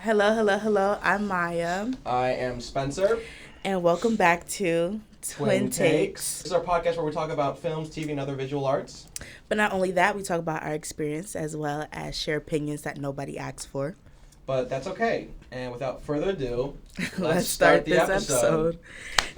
Hello, hello, hello. I'm Maya. I am Spencer. And welcome back to Twin Takes. This is our podcast where we talk about films, TV, and other visual arts. But not only that, we talk about our experience as well as share opinions that nobody asked for. But that's okay. And without further ado, let's start this episode.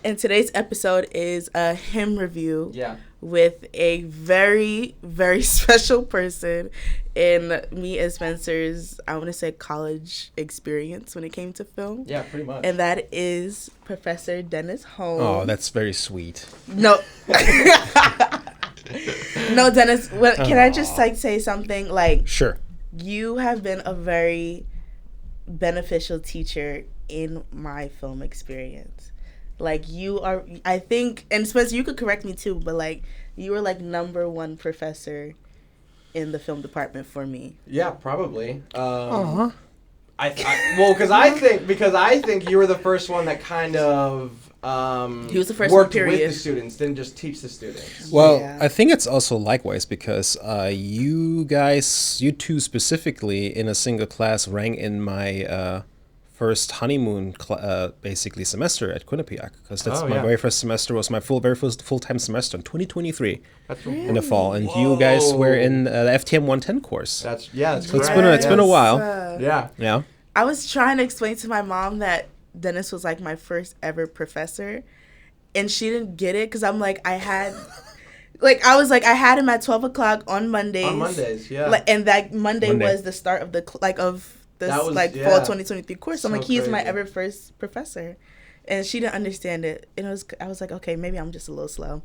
And today's episode is a hymn review with a very, very special person in me and Spencer's, I want to say, college experience when it came to film. Yeah, pretty much. And that is Professor Dennis Hohne. Oh, that's very sweet. No. No, Dennis, can I just say something? Sure. You have been a very beneficial teacher in my film experience. You are, I think, and Spencer, you could correct me too, but you were number one professor in the film department for me. Yeah, probably. Because I think you were the first one that kind of he was the first worked period with the students, didn't just teach the students. Well, yeah. I think it's also likewise because you two specifically in a single class rang in my first honeymoon basically semester at Quinnipiac, because that's my very first semester, was my very first full-time semester in 2023. That's in the fall, and you guys were in the FTM 110 course. That's so correct. it's been a while. Yeah. I was trying to explain to my mom that Dennis was my first ever professor, and she didn't get it because I'm I had I had him at 12 o'clock on Mondays. On Mondays, yeah. And that Monday was the start of the fall 2023 course. So I'm he's my ever first professor, and she didn't understand it. And I was okay, maybe I'm just a little slow,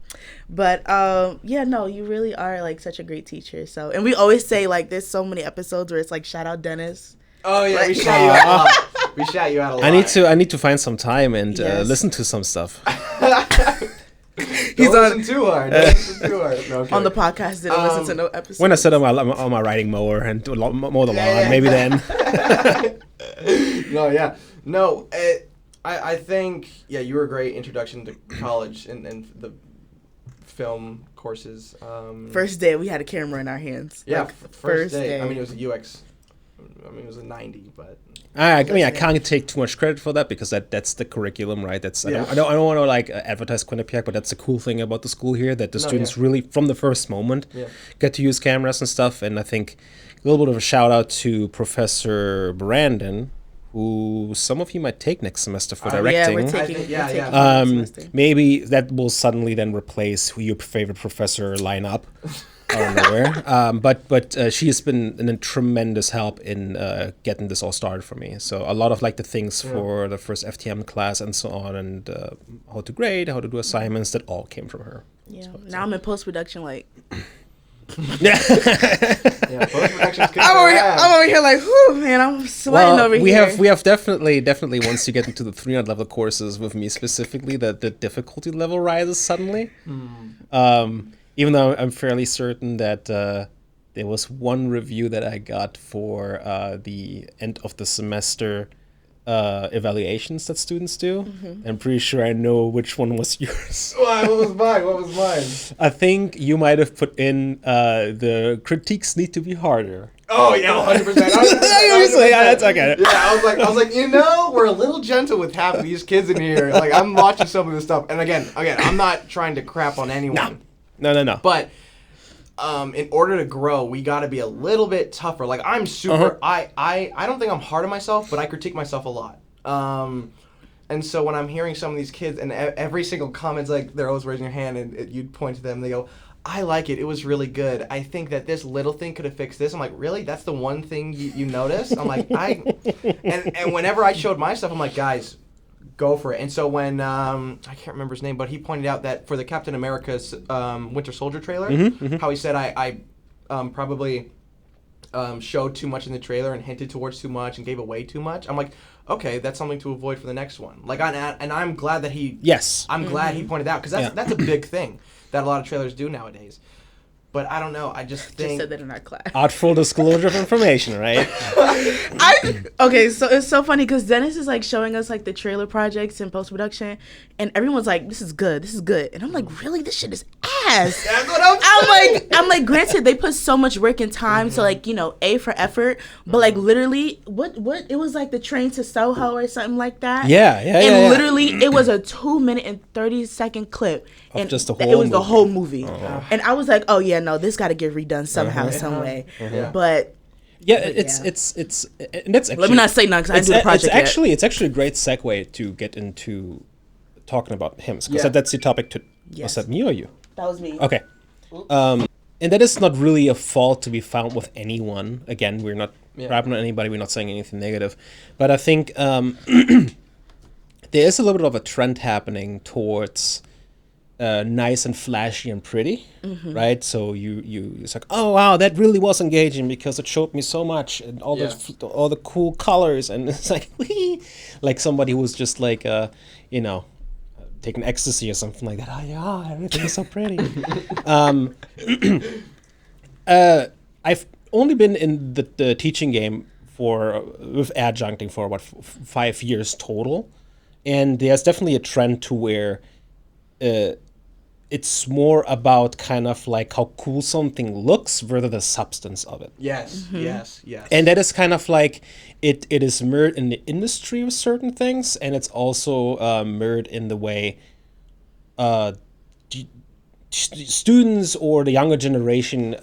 but no, you really are such a great teacher. So, and we always say there's so many episodes where it's shout out Dennis. Oh yeah, we shout you out a lot. We shout you out a lot. I need to find some time and listen to some stuff. Don't listen too hard. No, okay. On the podcast, didn't listen to no episodes. When I sit on my riding mower and mow the lawn, maybe then. I think you were a great introduction to college and the film courses. First day, we had a camera in our hands. Yeah, first day. I mean, it was a UX. It was a 90, but. I can't take too much credit for that because that's the curriculum, right? I don't want to advertise Quinnipiac, but that's the cool thing about the school here, that the students really from the first moment get to use cameras and stuff. And I think a little bit of a shout out to Professor Brandon, who some of you might take next semester for directing. Yeah, we're taking next semester. Maybe that will suddenly then replace who your favorite professor lineup. I don't know where. But she has been a tremendous help in getting this all started for me. So a lot of the things for the first FTM class and so on, and how to grade, how to do assignments, that all came from her. Yeah. Now I'm in post-production post-production. I'm over here whew, man, I'm sweating over here. We have definitely once you get into the 300 level courses with me specifically, the difficulty level rises suddenly. Even though I'm fairly certain that there was one review that I got for the end of the semester evaluations that students do. Mm-hmm. I'm pretty sure I know which one was yours. What was mine? I think you might have put in the critiques need to be harder. Oh yeah, 100%. That's okay. Yeah, I was like, we're a little gentle with half of these kids in here. I'm watching some of this stuff, and again, I'm not trying to crap on anyone. No. But in order to grow, we got to be a little bit tougher. I'm super. I don't think I'm hard on myself, but I critique myself a lot. And so when I'm hearing some of these kids, and every single comment's they're always raising their hand, and you'd point to them, they go, I like it. It was really good. I think that this little thing could have fixed this. I'm like, really? That's the one thing you noticed? I'm like, and whenever I showed my stuff, I'm like, guys, go for it. And so when I can't remember his name, but he pointed out that for the Captain America's Winter Soldier trailer, how he said I probably showed too much in the trailer and hinted towards too much and gave away too much. I'm like, okay, that's something to avoid for the next one. And I'm glad that glad he pointed out, because that's a big thing that a lot of trailers do nowadays. But I don't know. I just think... Just said that in our class. Artful disclosure of information, right? Okay, so it's so funny because Dennis is like showing us like the trailer projects and post-production, and everyone's like, this is good, and I'm like, really? This shit is ass. That's what I'm saying. I'm like, granted, they put so much work and time to like, A for effort, but like literally, what it was like the Train to Soho or something like that. Yeah. And literally, it was a 2-minute and 30-second clip. And just the whole it was movie. the whole movie. And I was like, oh yeah, no, this got to get redone somehow, some way. But it's and that's actually, let me not say nothing because I didn't do the project it's actually a great segue to get into talking about hymns, because that's the topic to. Was that me or you? That was me. Okay. And that is not really a fault to be found with anyone. Again, we're not rapping on anybody. We're not saying anything negative, but I think there is a little bit of a trend happening towards nice and flashy and pretty, right? So it's like, oh wow, that really was engaging because it showed me so much and all the cool colors, and it's like, like somebody who was just like, taking ecstasy or something like that. Oh yeah, everything is so pretty. I've only been in the teaching game with adjuncting for about 5 years total, and there's definitely a trend to where it's more about kind of like how cool something looks rather than the substance of it. Yes. And that is kind of like it is mirrored in the industry of certain things, and it's also mirrored in the way students or the younger generation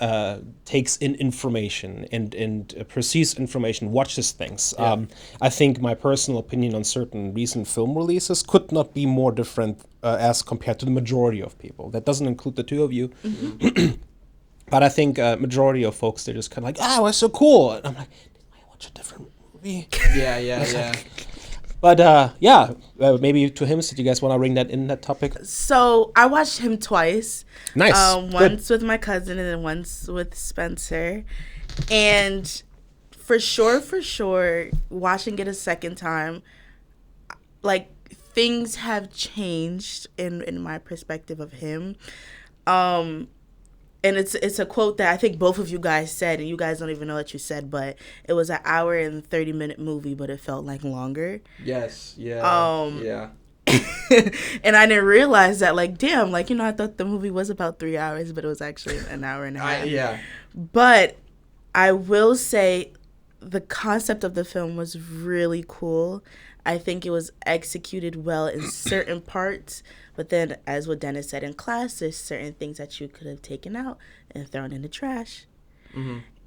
takes in information and perceives information, watches things. I think my personal opinion on certain recent film releases could not be more different as compared to the majority of people. That doesn't include the two of you. But I think majority of folks, they're just kind of like, it's so cool. And I'm like, did I watch a different movie? Yeah. But maybe to him, did you guys want to bring that in, that topic? So I watched him twice. Nice. Once with my cousin and then once with Spencer. And for sure, watching it a second time, like things have changed in my perspective of him. And it's a quote that I think both of you guys said, and you guys don't even know what you said, but it was an 1 hour and 30-minute movie, but it felt like longer. Yes, yeah, yeah. And I didn't realize that, like, damn, like, I thought the movie was about 3 hours, but it was actually an hour and a half. Yeah. But I will say the concept of the film was really cool. I think it was executed well in certain parts, but then, as what Dennis said in class, there's certain things that you could have taken out and thrown in the trash.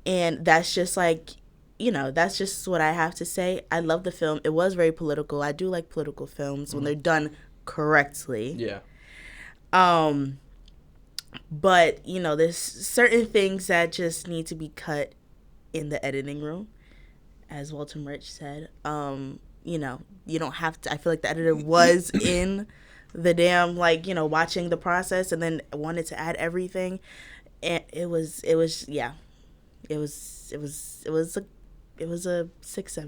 And that's just like, that's just what I have to say. I love the film. It was very political. I do like political films when they're done correctly. Yeah. But, there's certain things that just need to be cut in the editing room, as Walter Murch said. You don't have to. I feel like the editor was in the damn, like, watching the process and then wanted to add everything. And it was a 6-7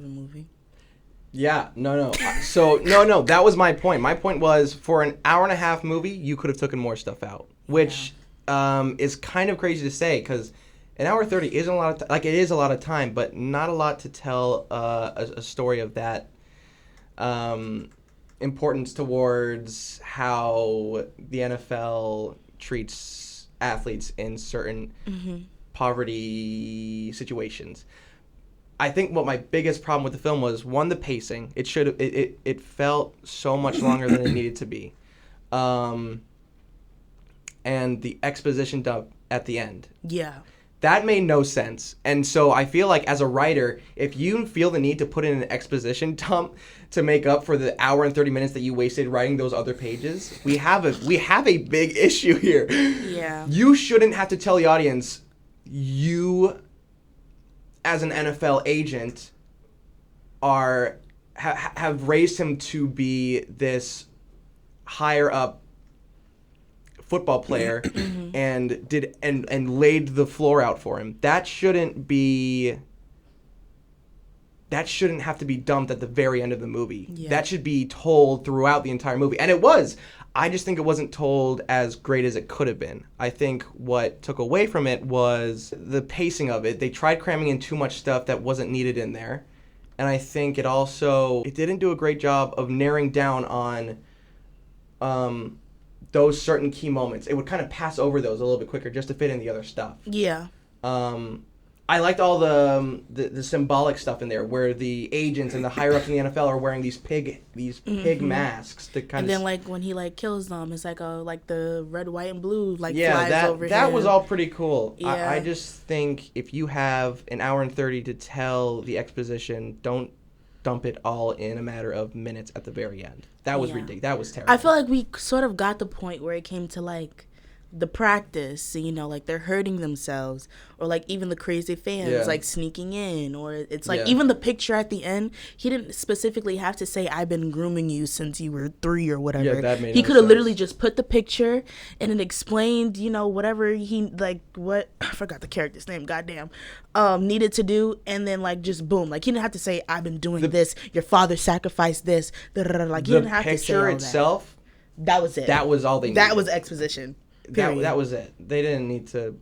movie. Yeah, no. So, no, that was my point. My point was, for an 1.5 hour movie, you could have taken more stuff out, which is kind of crazy to say, because an 1:30 isn't a lot of it is a lot of time, but not a lot to tell a story of that importance towards how the NFL treats athletes in certain poverty situations. I think what my biggest problem with the film was, one, the pacing. It felt so much longer than it needed to be, and the exposition dump at the end. Yeah. That made no sense. And so I feel like, as a writer, if you feel the need to put in an exposition dump to make up for the 1 hour and 30 minutes that you wasted writing those other pages, we have a big issue here. Yeah. You shouldn't have to tell the audience, you, as an NFL agent, have raised him to be this higher up football player and laid the floor out for him. That shouldn't be that shouldn't have to be dumped at the very end of the movie. Yeah. That should be told throughout the entire movie. And it was. I just think it wasn't told as great as it could have been. I think what took away from it was the pacing of it. They tried cramming in too much stuff that wasn't needed in there. And I think it didn't do a great job of narrowing down on those certain key moments. It would kind of pass over those a little bit quicker just to fit in the other stuff. Yeah. I liked all the symbolic stuff in there, where the agents and the higher ups in the NFL are wearing these pig masks to kind of. And then like when he like kills them, it's like the red, white, and blue flies over that him. was all pretty cool. Yeah. I just think if you have an hour and 30 to tell the exposition, don't dump it all in a matter of minutes at the very end. That was ridiculous. That was terrible. I feel like we sort of got the point where it came to like the practice, like they're hurting themselves, or like even the crazy fans like sneaking in, or it's like even the picture at the end, he didn't specifically have to say I've been grooming you since you were 3 or whatever. He could have literally just put the picture and it explained whatever he what I forgot the character's name, goddamn, needed to do, and then like just boom, like he didn't have to say I've been doing this, your father sacrificed this, like he didn't have to say all that. The picture itself, that was it. That was all they needed. That was exposition. That was it. They didn't need to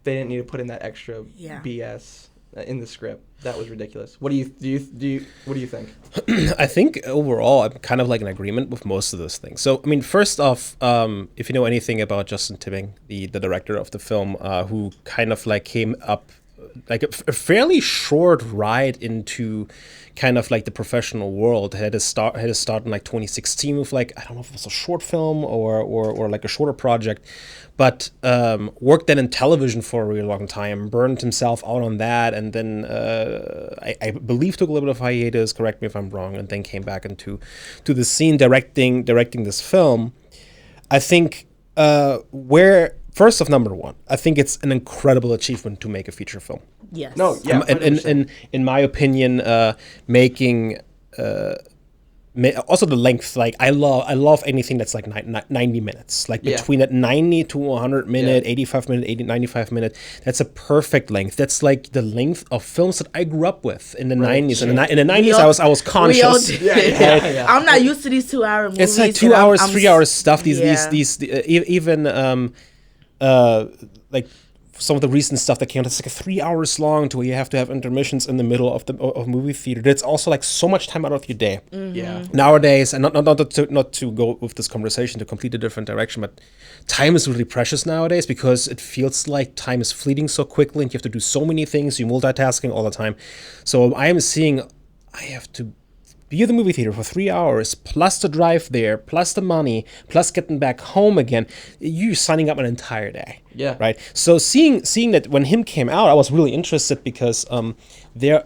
put in that extra BS in the script. That was ridiculous. What do you think? I think overall I'm kind of like in agreement with most of those things. So I mean, first off, if you know anything about Justin Timing, the director of the film, who kind of like came up like a fairly short ride into kind of like the professional world, had to start in like 2016 with like, I don't know if it was a short film or like a shorter project, but worked then in television for a really long time, burned himself out on that, and then I believe took a little bit of hiatus, correct me if I'm wrong, and then came back into the scene directing this film. I think first off, number one, I think it's an incredible achievement to make a feature film. Yes. No, yeah. In my opinion, making also the length. Like I love anything that's like 90 minutes. Like between that 90 to 100 minute, 85 minute, 95 minute. That's a perfect length. That's like the length of films that I grew up with in the 90s. And in the 90s, I was conscious. Yeah. I'm not used to these 2 hour movies. It's like 2 hours, 3 hours stuff. These even like some of the recent stuff that came out, it's like 3 hours long to where you have to have intermissions in the middle of movie theater. That's also like so much time out of your day. Mm-hmm. Yeah. Nowadays, and not to go with this conversation to complete a different direction, but time is really precious nowadays because it feels like time is fleeting so quickly and you have to do so many things. You're multitasking all the time. So I have to be at the movie theater for 3 hours, plus the drive there, plus the money, plus getting back home again. You're signing up an entire day. Yeah. Right. So seeing that when him came out, I was really interested because the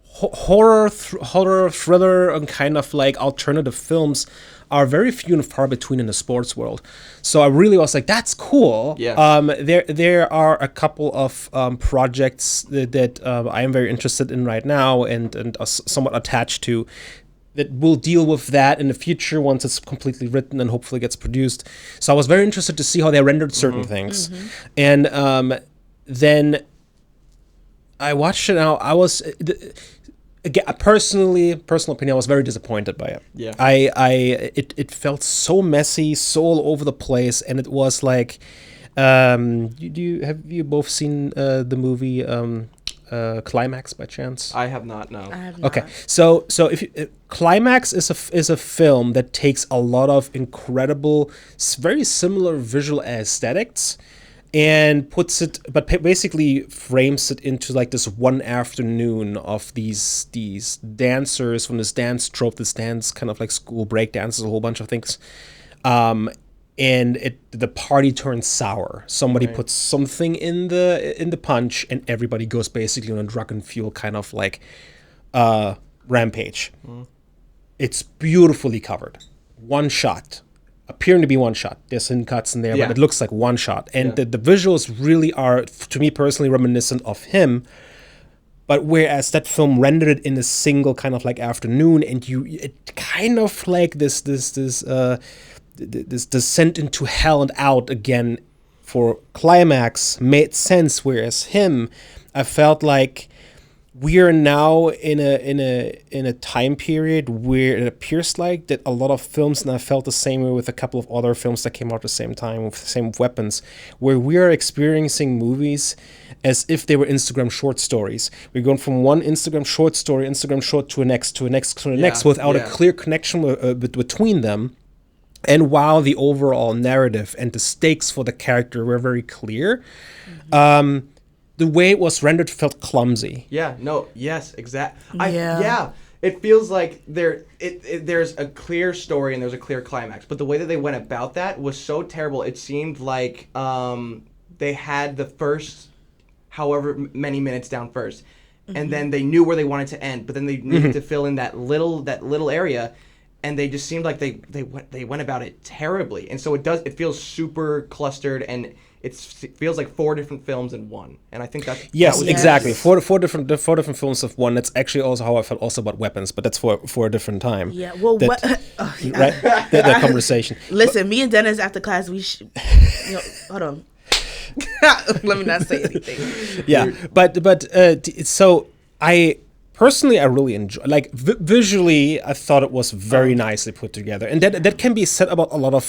horror thriller and kind of like alternative films are very few and far between in the sports world. So I really was like, that's cool. Yeah. There are a couple of projects that I am very interested in right now and are somewhat attached to that will deal with that in the future once it's completely written and hopefully gets produced. So I was very interested to see how they rendered certain things. Mm-hmm. And then I watched it now. I was... Again, personal opinion, I was very disappointed by it. Yeah. It felt so messy, so all over the place, and it was like, have you both seen the movie Climax by chance? I have not. No. I have not. Okay, so if Climax is a film that takes a lot of incredible, very similar visual aesthetics, and puts it, but basically frames it into like this one afternoon of these dancers from this dance troupe, this dance kind of like school break dances, a whole bunch of things, and the party turns sour. Somebody puts something in the punch, and everybody goes basically on a drug and fuel kind of like rampage. It's beautifully covered, one shot. Appearing to be one shot. There's some cuts in there, but it looks like one shot. And the visuals really are, to me personally, reminiscent of him. But whereas that film rendered it in a single kind of like afternoon, and it kind of like this descent into hell and out again for Climax made sense. Whereas him, I felt like we are now in a time period where it appears like that a lot of films, and I felt the same way with a couple of other films that came out at the same time with the same weapons, where we are experiencing movies as if they were Instagram short stories. We're going from one Instagram short to the next, without a clear connection between them. And while the overall narrative and the stakes for the character were very clear, the way it was rendered felt clumsy. Exactly. It feels like there's a clear story and there's a clear climax, but the way that they went about that was so terrible. It seemed like they had the first however many minutes down first, and then they knew where they wanted to end, but then they needed to fill in that little area, and they just seemed like they went about it terribly, and so it feels super clustered, and it feels like 4 different films in one, and I think that's exactly four different films of one. That's actually also how I felt also about weapons, but that's for a different time. Yeah, well, that conversation. Listen, me and Dennis after class, hold on. Let me not say anything. Yeah, but so I personally really enjoy, like, visually I thought it was very nicely put together, and that can be said about a lot of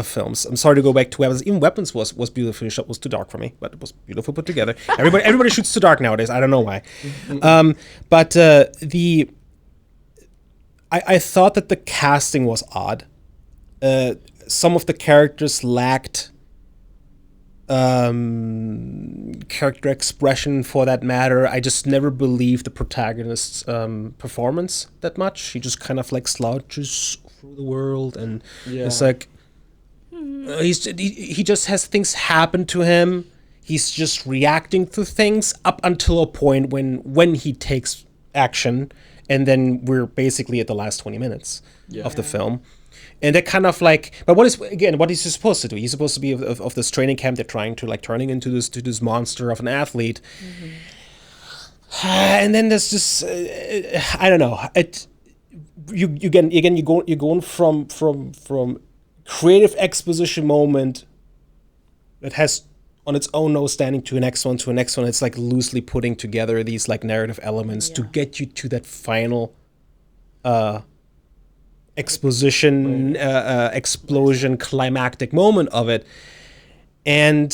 films. I'm sorry to go back to Weapons. Even Weapons was beautifully shot. Was too dark for me, but it was beautifully put together. Everybody shoots too dark nowadays. I don't know why. I thought that the casting was odd. Some of the characters lacked character expression, for that matter. I just never believed the protagonist's performance that much. He just kind of like slouches through the world, and it's like he just has things happen to him. He's just reacting to things up until a point when he takes action, and then we're basically at the last 20 minutes of the film. And that kind of like, but what is he supposed to do? He's supposed to be of this training camp. They're trying to like turning into this monster of an athlete. And then there's just I don't know. You're going from creative exposition moment that has on its own no standing to the next one. It's like loosely putting together these like narrative elements to get you to that final exposition, explosion, climactic moment of it. And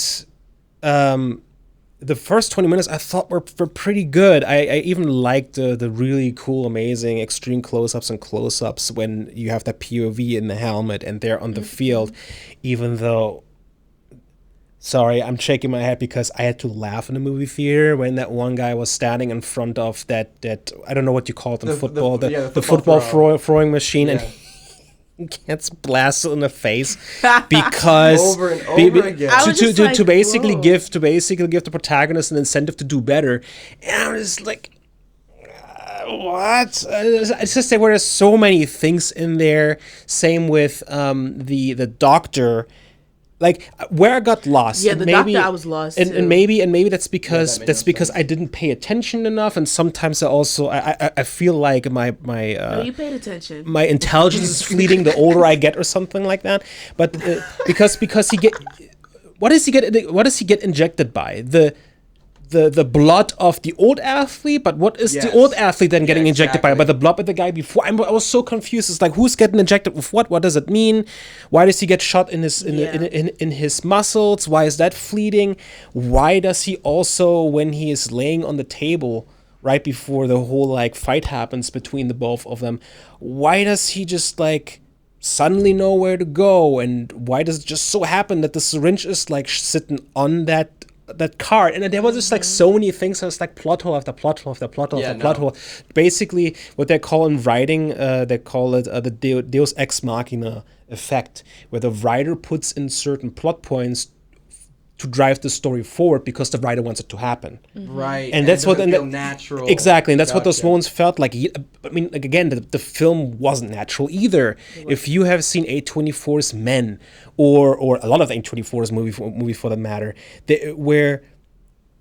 the first 20 minutes I thought were pretty good. I even liked the really cool, amazing extreme close-ups and close-ups when you have that POV in the helmet and they're on the field, even though... Sorry, I'm shaking my head because I had to laugh in the movie theater when that one guy was standing in front of that I don't know what you call it in football, the football throwing machine, and he gets blasted in the face because over and over again to basically give the protagonist an incentive to do better. And I was like, what? It's just that there were so many things in there. Same with the doctor. Like where I got lost. Yeah, doctor, I was lost too. And maybe that's because I didn't pay attention enough, and sometimes I feel like my no, you paid attention. My intelligence is fleeting the older I get or something like that. But because what does he get injected by? The blood of the old athlete, but what is the old athlete then getting injected by the blood of the guy before? I was so confused. It's like, who's getting injected with what? What does it mean? Why does he get shot in his muscles? Why is that fleeting? Why does he also, when he is laying on the table right before the whole like fight happens between the both of them, why does he just like suddenly know where to go? And why does it just so happen that the syringe is like sitting on that card? And there was just like so many things. I was like plot hole after plot hole after plot hole after plot hole. Basically, what they call in writing, they call it the Deus Ex Machina effect, where the writer puts in certain plot points to drive the story forward because the writer wants it to happen. Right. And that's what natural. Exactly, and that's what those moments felt like. I mean, like, again, the film wasn't natural either. If you have seen A24's Men, or a lot of A24's movie for that matter, where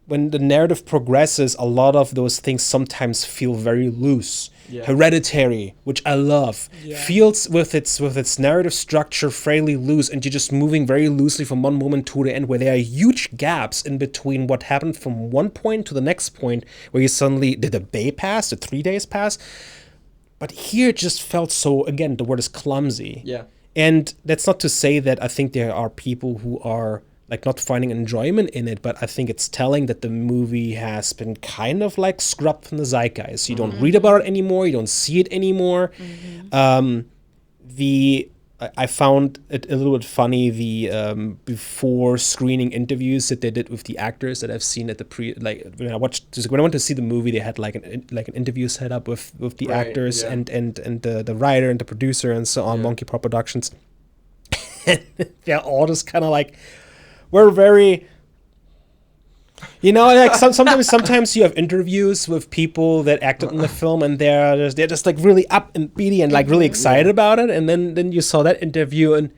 when the narrative progresses, a lot of those things sometimes feel very loose. Yeah. Hereditary, which I love, feels with its narrative structure fairly loose, and you're just moving very loosely from one moment to the end, where there are huge gaps in between what happened from one point to the next point, where you suddenly did a day pass, did 3 days pass. But here it just felt so, again, the word is clumsy. Yeah. And that's not to say that I think there are people who are like not finding enjoyment in it, but I think it's telling that the movie has been kind of like scrubbed from the zeitgeist. You don't read about it anymore. You don't see it anymore. I found it a little bit funny, the before screening interviews that they did with the actors that I've seen at the when I went to see the movie, they had like an interview set up with the actors and the writer and the producer and so on, Monkey Paw Productions. And they're all just kind of like, we're very, like sometimes you have interviews with people that acted in the film, and they're just like really up and beady and like really excited about it, and then you saw that interview, and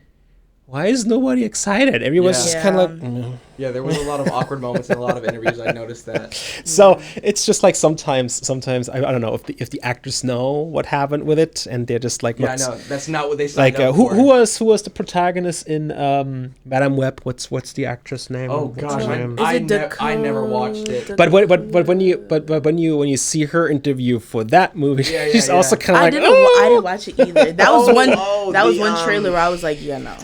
why is nobody excited? Everyone's just kind of like... Yeah, there was a lot of awkward moments in a lot of interviews. I noticed that. So it's just like sometimes I don't know if the actors know what happened with it, and they're just like... I know. That's not what they signed up for. Who was the protagonist in Madame Web? What's the actress name? Oh gosh, I never watched it. But when you see her interview for that movie, she's also kind of like... I didn't watch it either. That was one trailer where I was like, yeah, no.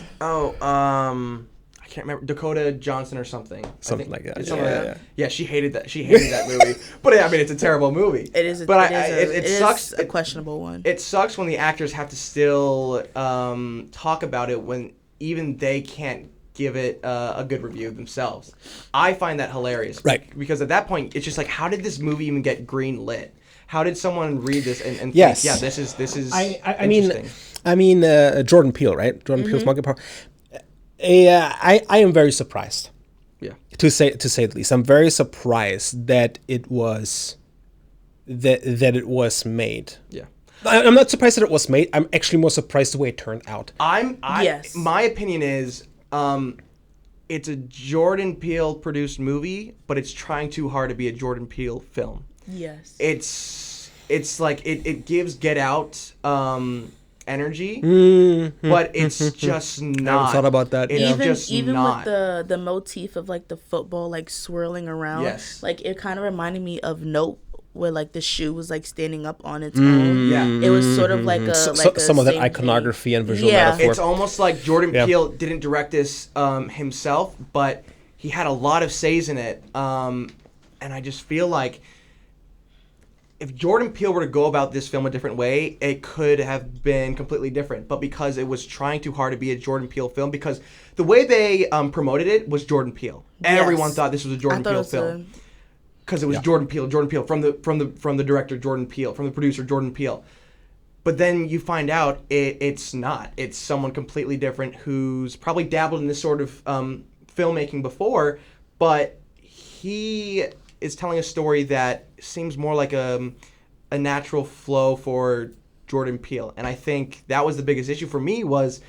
I can't remember, Dakota Johnson or something. Something like that. Yeah, she hated that. She hated that movie. But I mean, it's a terrible movie. It is. It sucks. A questionable one. It sucks when the actors have to still talk about it when even they can't give it a good review themselves. I find that hilarious. Right. Because at that point, it's just like, how did this movie even get green lit? How did someone read this and think, this is interesting? I mean, Jordan Peele, right? Jordan Peele's Monkey Paw. I am very surprised. Yeah. To say the least, I'm very surprised that it was that it was made. Yeah. I'm not surprised that it was made. I'm actually more surprised the way it turned out. My opinion is, it's a Jordan Peele produced movie, but it's trying too hard to be a Jordan Peele film. Yes. It's like it gives Get Out energy, but it's just not. I haven't thought about that. Even with the motif of like the football like swirling around, like it kind of reminded me of Nope, where like the shoe was like standing up on its own. Yeah, it was sort of like some of that iconography and visual metaphor. It's almost like Jordan Peele didn't direct this himself, but he had a lot of says in it, and I just feel like if Jordan Peele were to go about this film a different way, it could have been completely different. But because it was trying too hard to be a Jordan Peele film, because the way they promoted it was Jordan Peele. Everyone thought this was a Jordan Peele film because it was Jordan Peele from the director Jordan Peele, from the producer Jordan Peele. But then you find out it's not. It's someone completely different who's probably dabbled in this sort of filmmaking before, but he is telling a story that seems more like a natural flow for Jordan Peele. And I think that was the biggest issue for me, was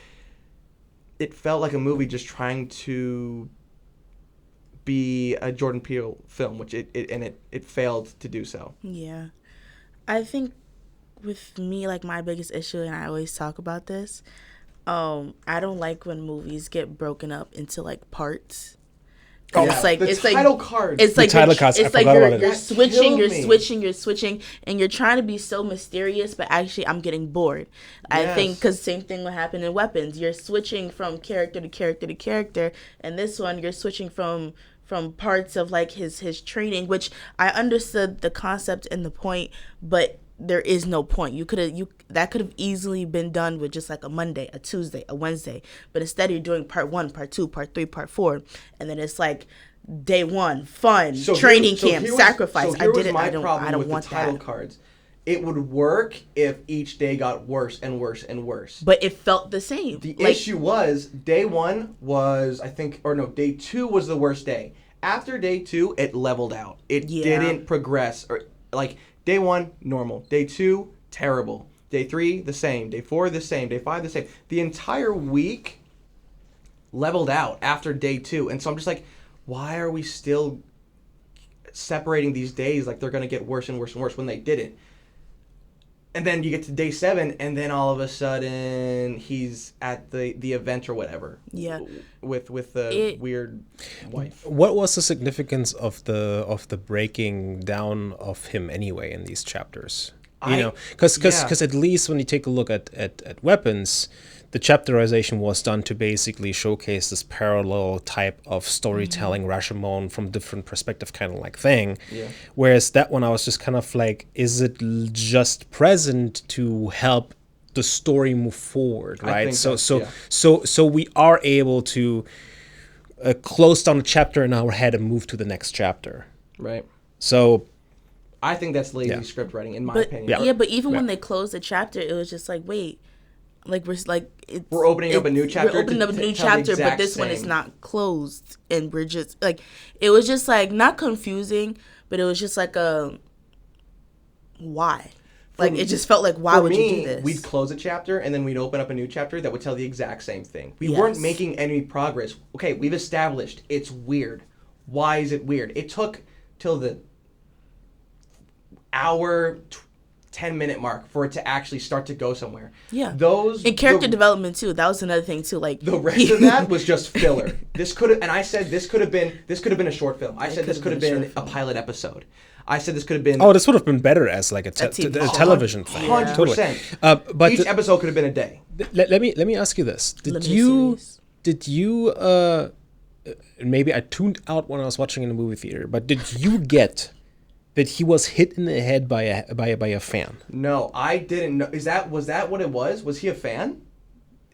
it felt like a movie just trying to be a Jordan Peele film, which it failed to do so. Yeah. I think with me, like my biggest issue, and I always talk about this, I don't like when movies get broken up into like parts. It's like the title cards. It's like title cards. It's like you're switching, and you're trying to be so mysterious, but actually I'm getting bored. I think because same thing will happen in Weapons. You're switching from character to character to character, and this one you're switching from parts of like his training, which I understood the concept and the point, but there is no point. That could have easily been done with just like a Monday, a Tuesday, a Wednesday, but instead you're doing part 1, part 2, part 3, part 4, and then it's like day 1, fun, training camp, sacrifice. I don't want that. Title cards. It would work if each day got worse and worse and worse. But it felt the same. The issue was day 1 was day 2 was the worst day. After day 2, it leveled out. It didn't progress, or like. Day 1, normal. Day 2, terrible. Day 3, the same. Day 4, the same. Day 5, the same. The entire week leveled out after day 2. And so I'm just like, why are we still separating these days like they're going to get worse and worse and worse when they didn't. And then you get to day 7, and then all of a sudden he's at the event or whatever. Yeah. With the weird wife. What was the significance of the breaking down of him anyway in these chapters? Because at least when you take a look at weapons, the chapterization was done to basically showcase this parallel type of storytelling, Rashomon from different perspective kind of like thing. Yeah. Whereas that one, I was just kind of like, is it just present to help the story move forward, right? So we are able to close down a chapter in our head and move to the next chapter. Right. So I think that's lazy script writing, in my opinion. Yeah, but even when they closed the chapter, it was just like, wait. Like we're opening up a new chapter. We're opening up a new chapter, but this one is not closed, and we're just like, it was just like not confusing, but it was just like why? Like it just felt like why would you do this? We'd close a chapter and then we'd open up a new chapter that would tell the exact same thing. We weren't making any progress. Okay, we've established it's weird. Why is it weird? It took till the hour 10-minute mark for it to actually start to go somewhere. Yeah. And character development too. That was another thing too. Like the rest of that was just filler. This could have, and I said this could have been a short film. I said this could have been a pilot episode. I said this could have been. Oh, this would have been better as like a television thing. 100%. But each episode could have been a day. Let me ask you this: Did you maybe I tuned out when I was watching in the movie theater, but did you get that he was hit in the head by a fan? No, I didn't know. Was that what it was? Was he a fan?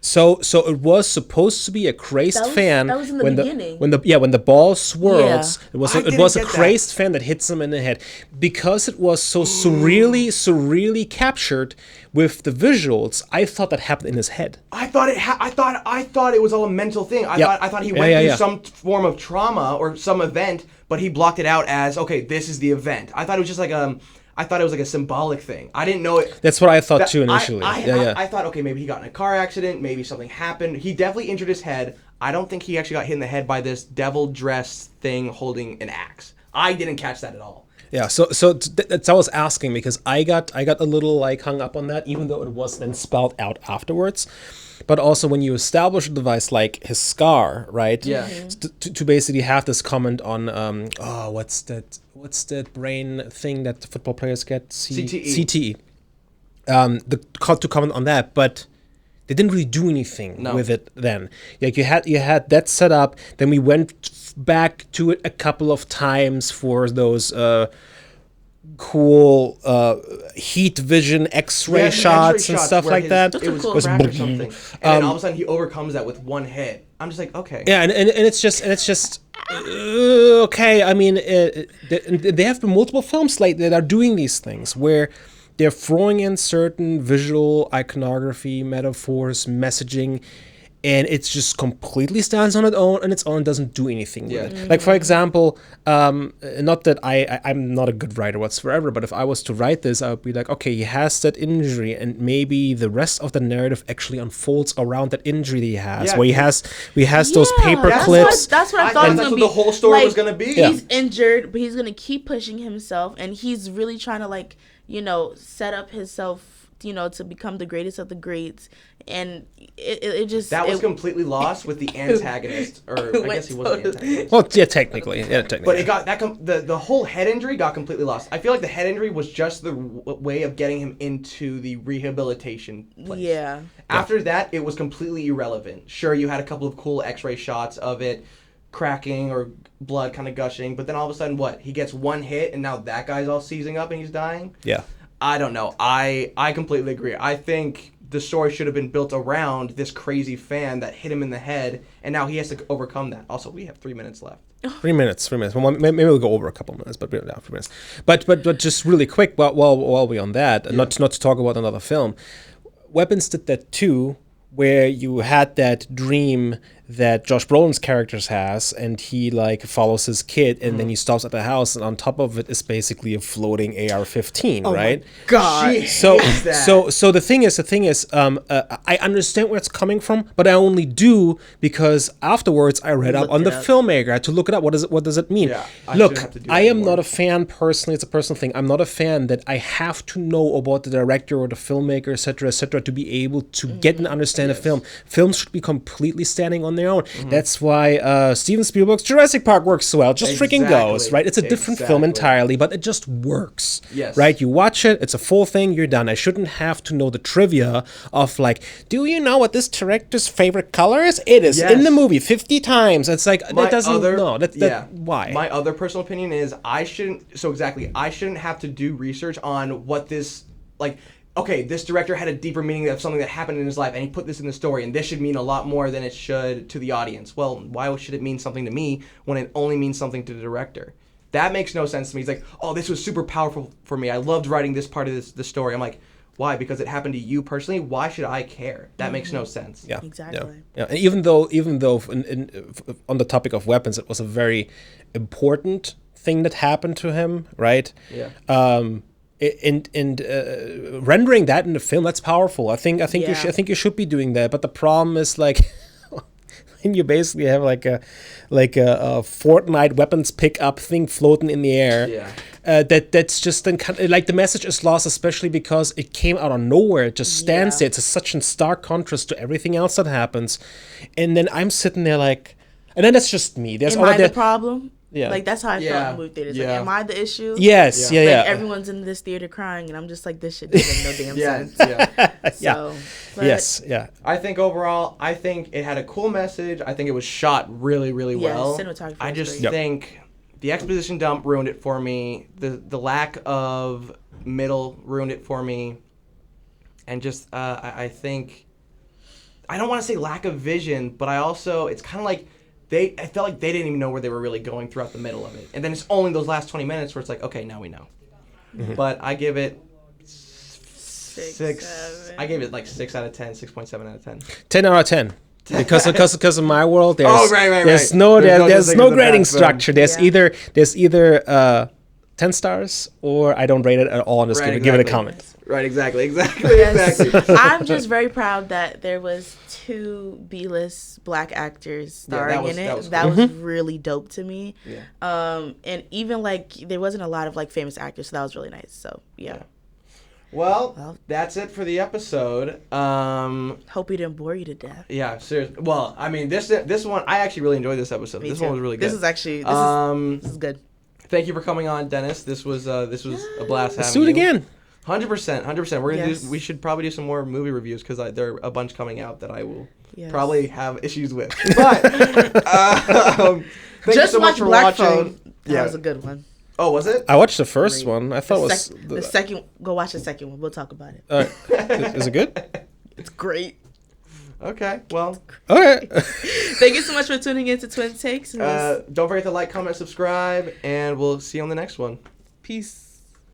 So it was supposed to be a crazed fan. That was in the beginning. When the ball swirls, Yeah. it was a crazed fan that hits him in the head because it was so surreally captured with the visuals. I thought that happened in his head. I thought it was all a mental thing. I thought he went through some form of trauma or some event, but he blocked it out as, okay, this is the event. I thought it was just like a symbolic thing. I didn't know it. That's what I thought too initially. I thought, okay, maybe he got in a car accident. Maybe something happened. He definitely injured his head. I don't think he actually got hit in the head by this devil dressed thing holding an axe. I didn't catch that at all. Yeah, so that's I was asking because I got a little like hung up on that, even though it was then spelled out afterwards. But also when you establish a device like his scar, right? Yeah. To basically have this comment on what's that brain thing that the football players get? CTE. To comment on that, but they didn't really do anything with it then. Like you had that set up, then we went back to it a couple of times for those cool heat vision X-ray shots and stuff like that. It was cool. Crack or something. And then all of a sudden he overcomes that with one hit. I'm just like, okay. Yeah, and it's just okay. I mean, they have been multiple films like that are doing these things where they're throwing in certain visual iconography, metaphors, messaging, and it just completely stands on its own, doesn't do anything with it. Mm-hmm. Like, for example, not that I'm not a good writer whatsoever, but if I was to write this, I would be like, okay, he has that injury, and maybe the rest of the narrative actually unfolds around that injury that he has, where he has those paper clips. That's what I thought it was going to be. The whole story was going to be. He's injured, but he's going to keep pushing himself, and he's really trying to, set up himself, to become the greatest of the greats. And it just... That was completely lost with the antagonist. Or I guess he wasn't the antagonist. Well, yeah, technically. But it got the whole head injury got completely lost. I feel like the head injury was just the way of getting him into the rehabilitation place. Yeah. After that, it was completely irrelevant. Sure, you had a couple of cool X-ray shots of it cracking or blood kind of gushing, but then all of a sudden, what? He gets one hit, and now that guy's all seizing up and he's dying? Yeah. I don't know. I completely agree. I think the story should have been built around this crazy fan that hit him in the head, and now he has to overcome that. Also, we have 3 minutes left. 3 minutes. Well, maybe we'll go over a couple of minutes, but 3 minutes. But just really quick, while we're on that, not to talk about another film, Weapons did that too, where you had that dream that Josh Brolin's character has, and he like follows his kid, and then he stops at the house, and on top of it is basically a floating AR-15, right? God. So the thing is, I understand where it's coming from, but I only do because afterwards I read up on the filmmaker. I had to look it up. What does it mean? Yeah, Look, I am not a fan personally. It's a personal thing. I'm not a fan that I have to know about the director or the filmmaker, etc., to be able to get and understand a film. Films should be completely standing on their own. That's why Steven Spielberg's Jurassic Park works so well. It just freaking goes, right? It's a different film entirely, but it just works. Yes. Right? You watch it, it's a full thing, you're done. I shouldn't have to know the trivia of like, do you know what this director's favorite color is? It is in the movie 50 times. It's like, that doesn't, why? My other personal opinion is I shouldn't have to do research on what this, like, okay, this director had a deeper meaning of something that happened in his life, and he put this in the story, and this should mean a lot more than it should to the audience. Well, why should it mean something to me when it only means something to the director? That makes no sense to me. He's like, oh, this was super powerful for me. I loved writing this part of the story. I'm like, why? Because it happened to you personally? Why should I care? That makes no sense. Yeah, exactly. Yeah. And even though on the topic of weapons, it was a very important thing that happened to him, right? Yeah. Rendering that in the film, that's powerful. I think you should be doing that. But the problem is like when you basically have like a Fortnite weapons pickup thing floating in the air. Yeah. That's just then kind of, like the message is lost, especially because it came out of nowhere. It just stands there. It's such a stark contrast to everything else that happens. And then I'm sitting there like, and then that's just me. Am I the problem? Yeah. Like, that's how I felt in movie theaters. Like, am I the issue? Yes. Like, everyone's in this theater crying, and I'm just like, this shit doesn't make no damn sense. Yes. I think overall, it had a cool message. I think it was shot really, really well. Cinematography I just think the exposition dump ruined it for me. The lack of middle ruined it for me. And just, I think, I don't want to say lack of vision, but it's kind of like, I felt like they didn't even know where they were really going throughout the middle of it. And then it's only those last 20 minutes where it's like, okay, now we know. Mm-hmm. But I give it 6. I gave it like 6 out of 10, 6.7 out of 10. 10 out of 10. Because of my world, there's there's no grading structure. There's either 10 stars or I don't rate it at all and just give it a comment. Right, exactly. Yes. I'm just very proud that there was 2 B-list black actors starring in it. That was really dope to me. Yeah. And even like there wasn't a lot of like famous actors, so that was really nice. So yeah. Well, that's it for the episode. Hope we didn't bore you to death. Yeah, seriously. Well, I mean, this one, I actually really enjoyed this episode. This one was really good. This is good. Thank you for coming on, Dennis. This was a blast having you. Let's do it again. 100%. We're gonna we should probably do some more movie reviews because there are a bunch coming out that I will probably have issues with. But thank you so much for watching. Phone. That was a good one. Oh, was it? I watched the first one. I thought the second. Go watch the second one. We'll talk about it. Is it good? It's great. Okay, well. All right. Thank you so much for tuning in to Twin Takes. Don't forget to like, comment, subscribe, and we'll see you on the next one. Peace.